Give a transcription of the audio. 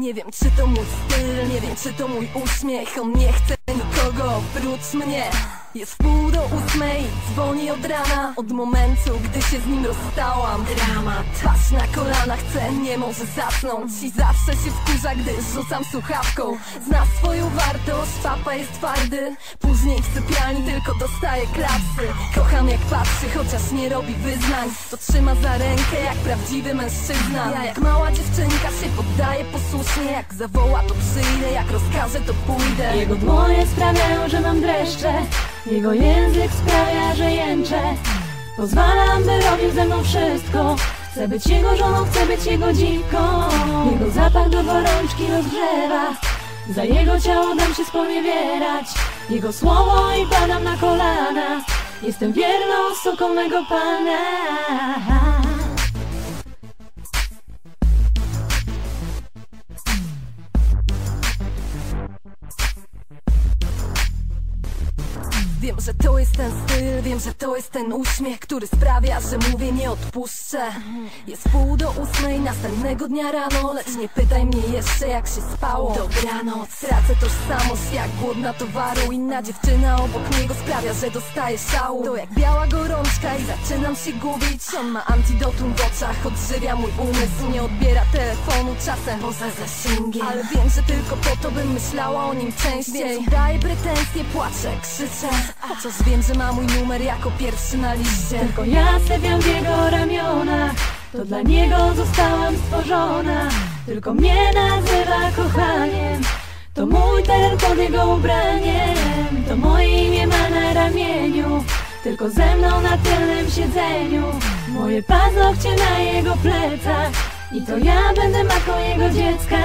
Nie wiem, czy to mój styl, nie wiem, czy to mój uśmiech. On nie chce nikogo oprócz mnie. Jest 7:30, dzwoni od rana, od momentu, gdy się z nim rozstałam. Dramat, patrz na kolana, chce, nie może zasnąć. I zawsze się wkurza, gdy rzucam słuchawką. Zna swoją wartość, papa jest twardy. Później w sypialni tylko dostaje klapsy. Kocham jak patrzy, chociaż nie robi wyznań. To trzyma za rękę jak prawdziwy mężczyzna. Ja jak mała dziewczynka się poddaję posłusznie. Jak zawoła to przyjdę, jak rozkaże to pójdę. Jego dłonie sprawiają, że mam dreszcze. Jego język sprawia, że jęczę. Pozwalam, by robił ze mną wszystko. Chcę być jego żoną, chcę być jego dziwką. Jego zapach do gorączki rozgrzewa. Za jego ciało dam się sponiewierać. Jego słowo i padam na kolana. Jestem wierną suką mego Pana. Wiem, że to jest ten styl, wiem, że to jest ten uśmiech, który sprawia, że mówię nie odpuszczę. Jest 7:30 następnego dnia rano, lecz nie pytaj mnie jeszcze jak się spało. Dobranoc, tracę tożsamość jak głodna towaru. Inna dziewczyna obok niego sprawia, że dostaje szału. To jak biała gorączka i zaczynam się gubić. On ma antidotum w oczach, odżywia mój umysł. Nie odbiera telefonu czasem poza zasięgiem. Ale wiem, że tylko po to bym myślała o nim częściej. Więc daję pretensje, płaczę, krzyczę. Chociaż wiem, że ma mój numer jako pierwszy na liście. Tylko ja sypiam w jego ramionach. To dla niego zostałam stworzona. Tylko mnie nazywa kochaniem. To mój teren pod jego ubraniem. To moje imię ma na ramieniu. Tylko ze mną na tylnym siedzeniu. Moje paznokcie na jego plecach. I to ja będę matką jego dziecka.